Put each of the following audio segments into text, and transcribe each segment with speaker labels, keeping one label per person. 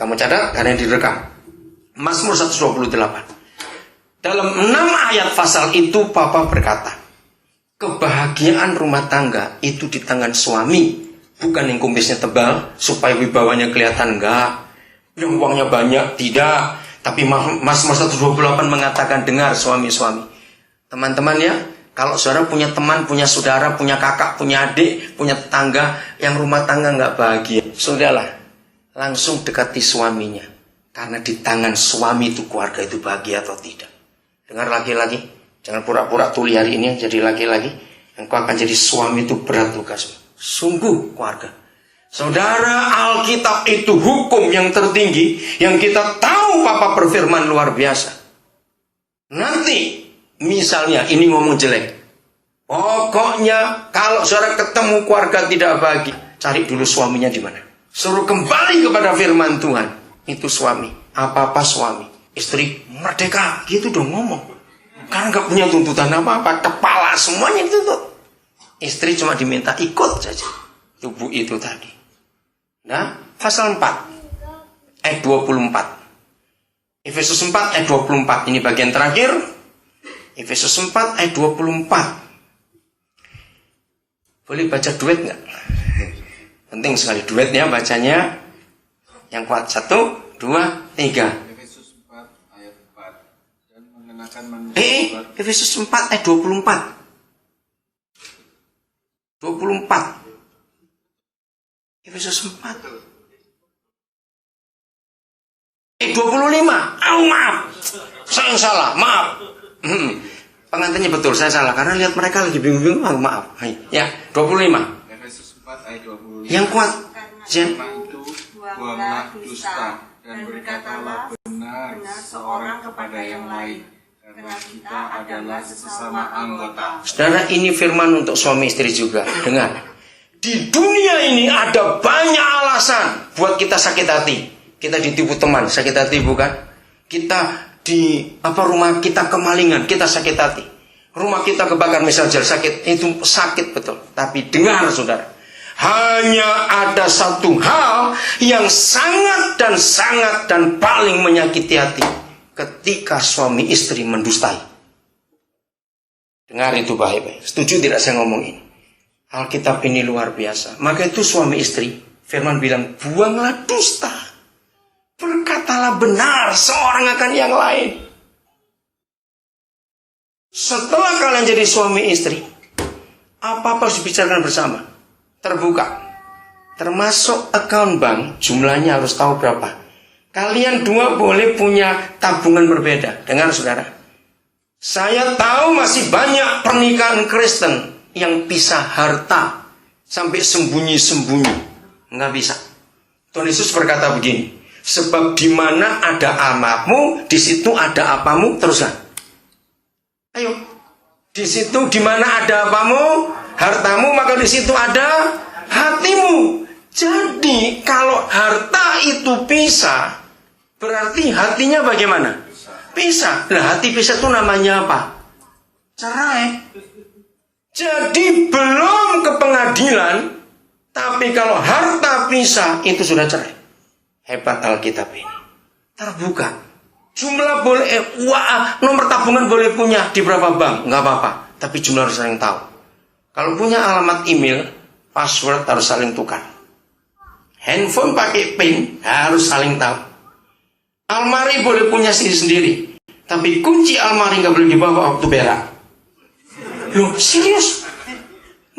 Speaker 1: Kamu catat karena direkam. Mazmur 128. Dalam 6 ayat pasal itu Papa berkata, kebahagiaan rumah tangga itu di tangan suami. Bukan yang kumisnya tebal supaya wibawanya kelihatan, enggak. Yang uangnya banyak, tidak. Tapi Mazmur 128 mengatakan, dengar suami-suami. Teman-teman ya, kalau saudara punya teman, punya saudara, punya kakak, punya adik, punya tetangga yang rumah tangga enggak bahagia, sudahlah, langsung dekati suaminya. Karena di tangan suami itu keluarga itu bahagia atau tidak. Dengar laki-laki, jangan pura-pura tuli hari ini jadi laki-laki. Engkau akan jadi suami itu berat tugasmu. Sungguh keluarga. Saudara, Alkitab itu hukum yang tertinggi yang kita tahu Papa berfirman luar biasa. Nanti misalnya ini ngomong jelek. Pokoknya kalau saudara ketemu keluarga tidak bahagia, cari dulu suaminya di mana. Suruh kembali kepada firman Tuhan. Itu suami. Apa-apa suami. Istri merdeka, gitu dong ngomong. Karena gak punya tuntutan apa-apa, kepala semuanya dituntut. Istri cuma diminta ikut saja. Tubuh itu tadi. Nah, pasal 4 ayat 24. Efesus 4 ayat 24. Ini bagian terakhir. Efesus 4 ayat 24. Boleh baca duet gak? Penting sekali duetnya bacanya. Yang kuat 1, 2, 3. Efesus 4 ayat 24. 24. Efesus 4 ayat 25. Oh maaf, saya yang salah, maaf. Pengantinnya betul, saya salah karena lihat mereka lagi bingung-bingung. Oh, maaf. Ya, 25.
Speaker 2: Efesus 4 ayat 25.
Speaker 1: Yang kuat. Jen.
Speaker 2: Buanglah dusta dan berkatalah benar seorang kepada yang lain. Karena kita adalah sesama anggota.
Speaker 1: Saudara, ini firman untuk suami istri juga. Dengar. Di dunia ini ada banyak alasan buat kita sakit hati. Kita ditipu teman, sakit hati bukan? Kita di rumah kita kemalingan, kita sakit hati. Rumah kita kebakar misalnya sakit, itu sakit betul. Tapi dengar saudara, hanya ada satu hal yang sangat dan paling menyakiti hati. Ketika suami istri mendustai. Dengar itu baik-baik. Setuju tidak saya ngomong ini? Alkitab ini luar biasa. Maka itu suami istri, firman bilang, buanglah dusta. Berkatalah benar seorang akan yang lain. Setelah kalian jadi suami istri, apa-apa harus dibicarakan bersama. Terbuka. Termasuk account bank, jumlahnya harus tahu berapa. Kalian dua boleh punya tabungan berbeda. Dengar saudara, saya tahu masih banyak pernikahan Kristen yang pisah harta sampai sembunyi-sembunyi. Nggak bisa. Tuhan Yesus berkata begini, sebab di mana ada amarmu, di situ ada apamu. Teruslah. Ayo. Di situ di mana ada apamu, hartamu, maka di situ ada hatimu. Jadi kalau harta itu pisah, berarti hatinya bagaimana? Pisah. Nah, hati pisah itu namanya apa? Cerai. Jadi belum ke pengadilan, tapi kalau harta pisah itu sudah cerai. Hebat Alkitab ini. Terbuka. Jumlah boleh, nomor tabungan boleh punya di berapa bank, nggak apa-apa. Tapi jumlah harus saling tahu. Kalau punya alamat email, password harus saling tukar. Handphone pakai PIN harus saling tahu. Almari boleh punya sendiri, tapi kunci almari nggak boleh dibawa waktu berak. Loh, serius?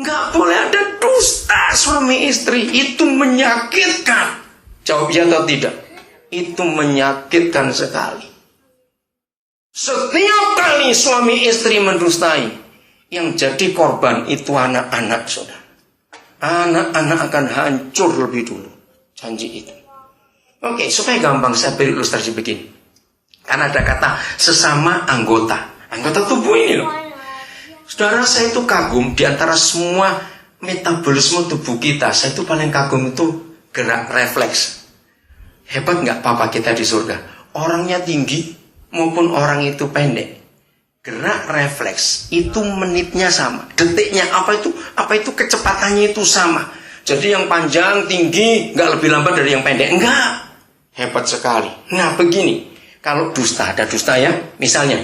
Speaker 1: Nggak boleh ada dusta suami istri. Itu menyakitkan. Jawab ya atau tidak? Itu menyakitkan sekali. Setiap kali suami istri mendustai, yang jadi korban itu anak-anak saudara. Anak-anak akan hancur lebih dulu. Janji itu. Oke, supaya gampang saya beri ilustrasi begini. Karena ada kata sesama anggota. Anggota tubuh ini loh. Saudara, saya itu kagum di antara semua metabolisme tubuh kita. Saya itu paling kagum itu gerak refleks. Hebat nggak papa kita di surga? Orangnya tinggi maupun orang itu pendek. Gerak refleks itu menitnya sama, detiknya apa itu kecepatannya itu sama. Jadi yang panjang tinggi nggak lebih lambat dari yang pendek, enggak. Hebat sekali. Nah begini, kalau dusta, ada dusta ya. Misalnya,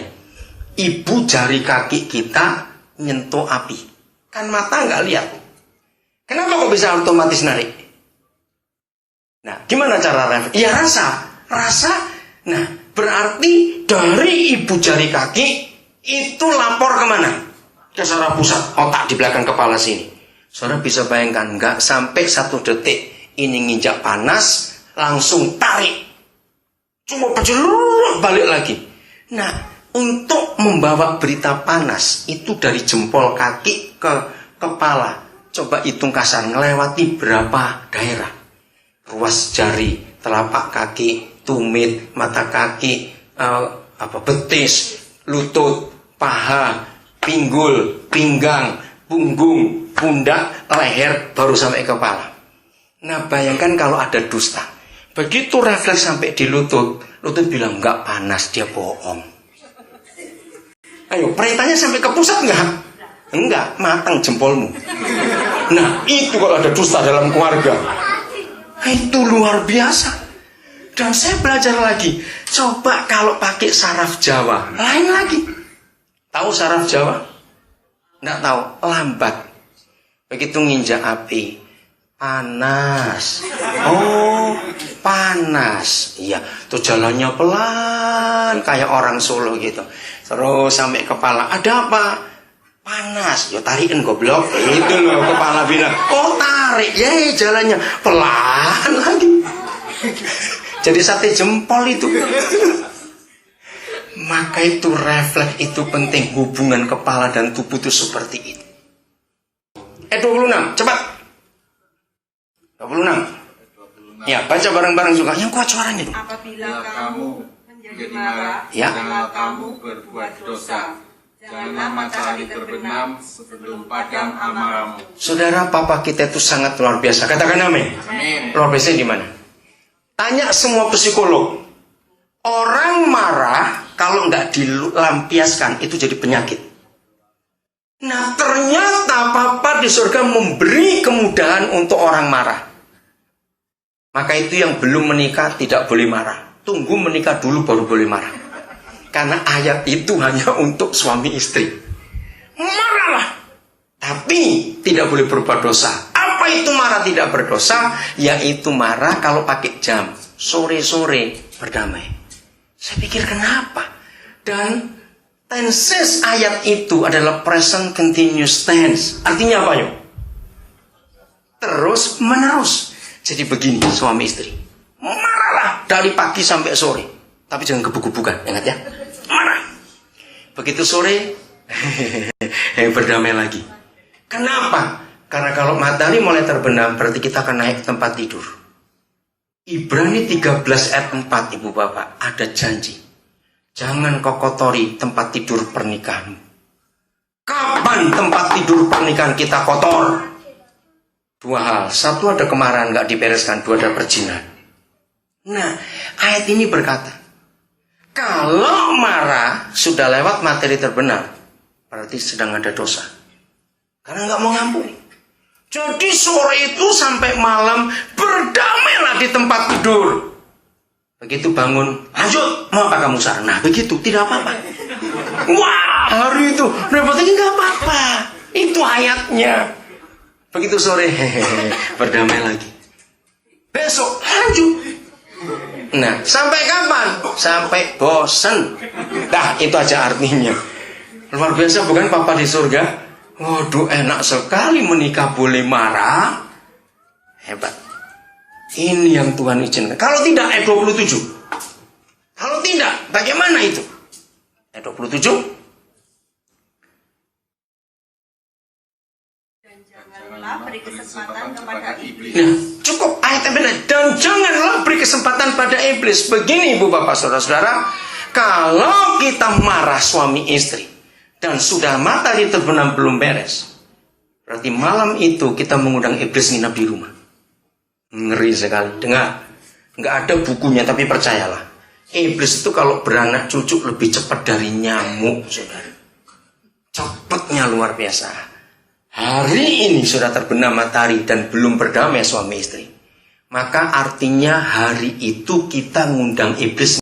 Speaker 1: ibu jari kaki kita nyentuh api. Kan mata nggak lihat. Kenapa kok bisa otomatis narik? Nah, gimana cara ref? Ya rasa. Rasa, nah berarti dari ibu jari kaki itu lapor kemana? Ke saraf pusat, otak di belakang kepala sini. Saudara bisa bayangkan, nggak sampai 1 detik ini nginjak panas, langsung tarik. Cuma pecelur balik lagi. Nah, untuk membawa berita panas itu dari jempol kaki ke kepala. Coba hitung kasar, ngelewati berapa daerah. Ruas jari, telapak kaki, tumit, mata kaki, betis, lutut, paha, pinggul, pinggang, punggung, pundak, leher, baru sampai kepala. Nah, bayangkan kalau ada dusta. Begitu refleks sampai di lutut, lutut bilang nggak panas, dia bohong. Ayo, peritanya sampai ke pusat nggak? Enggak, matang jempolmu. Nah, itu kalau ada dusta dalam keluarga. Itu luar biasa. Dan saya belajar lagi. Coba kalau pakai saraf Jawa, lain lagi. Tahu saraf Jawa? Nggak tahu, lambat. Begitu nginjak api, panas. Oh, panas. Iya, tuh jalannya pelan kayak orang Solo gitu. Terus sampai kepala, ada apa? Panas. Ya tarikin goblok. Itu loh kepala bilang, oh tarik. Ya jalannya pelan lagi. Jadi sate jempol itu. Maka itu refleks itu penting. Hubungan kepala dan tubuh itu seperti itu. 26, cepat. 26. Ya, baca bareng-bareng juga. Yang kuat suaranya itu.
Speaker 2: Apabila kamu menjadi marah,
Speaker 1: ya,
Speaker 2: janganlah kamu berbuat dosa. Janganlah matahari terbenam sebelum padam amarahmu.
Speaker 1: Saudara, papa kita itu sangat luar biasa. Katakan amin.
Speaker 2: Amin.
Speaker 1: Luar biasa di mana? Tanya semua psikolog. Orang marah kalau nggak dilampiaskan itu jadi penyakit. Nah, ternyata papa di surga memberi kemudahan untuk orang marah. Maka itu yang belum menikah tidak boleh marah. Tunggu menikah dulu baru boleh marah. Karena ayat itu hanya untuk suami istri. Marahlah, tapi tidak boleh berbuat dosa. Apa itu marah tidak berdosa? Yaitu marah kalau pakai jam. Sore-sore berdamai. Saya pikir kenapa? Dan tenses ayat itu adalah present continuous tense. Artinya apa yuk? Terus menerus. Jadi begini suami istri. Marahlah dari pagi sampai sore. Tapi jangan gebuk-gebukan, ingat ya. Marah. Begitu sore, berdamai lagi. Kenapa? Karena kalau matahari mulai terbenam, berarti kita akan naik ke tempat tidur. Ibrani 13 ayat 4, ibu bapak, ada janji. Jangan kau kotori tempat tidur pernikahanmu. Kapan tempat tidur pernikahan kita kotor? 2 hal. 1 ada kemarahan gak dibereskan, 2 ada perzinahan. Nah, ayat ini berkata, kalau marah sudah lewat materi terbenam, berarti sedang ada dosa. Karena nggak mau ngampuni. Jadi sore itu sampai malam berdamailah di tempat tidur. Begitu bangun, lanjut, mau apa kamu Sarah? Nah begitu, tidak apa-apa. Wah, hari itu repotnya nggak apa-apa. Itu ayatnya. Begitu sore, berdamai lagi. Besok lanjut. Nah, sampai kapan? Sampai bosen. Nah, itu aja artinya. Luar biasa bukan Papa di surga? Waduh, enak sekali menikah boleh marah. Hebat. Ini yang Tuhan izinkan. Kalau tidak, ayat 27. Kalau tidak, bagaimana itu? Ayat 27.
Speaker 2: Beri kesempatan kepada iblis.
Speaker 1: Nah, cukup ayat yang benar. Dan janganlah beri kesempatan pada iblis. Begini ibu bapak saudara-saudara, kalau kita marah suami istri dan sudah matahari terbenam belum beres, berarti malam itu kita mengundang iblis nginap di rumah. Ngeri sekali. Dengar, nggak ada bukunya tapi percayalah, iblis itu kalau beranak cucu lebih cepat dari nyamuk, saudara. Cepatnya luar biasa. Hari ini sudah terbenam matahari dan belum berdamai suami istri. maka artinya hari itu kita ngundang iblis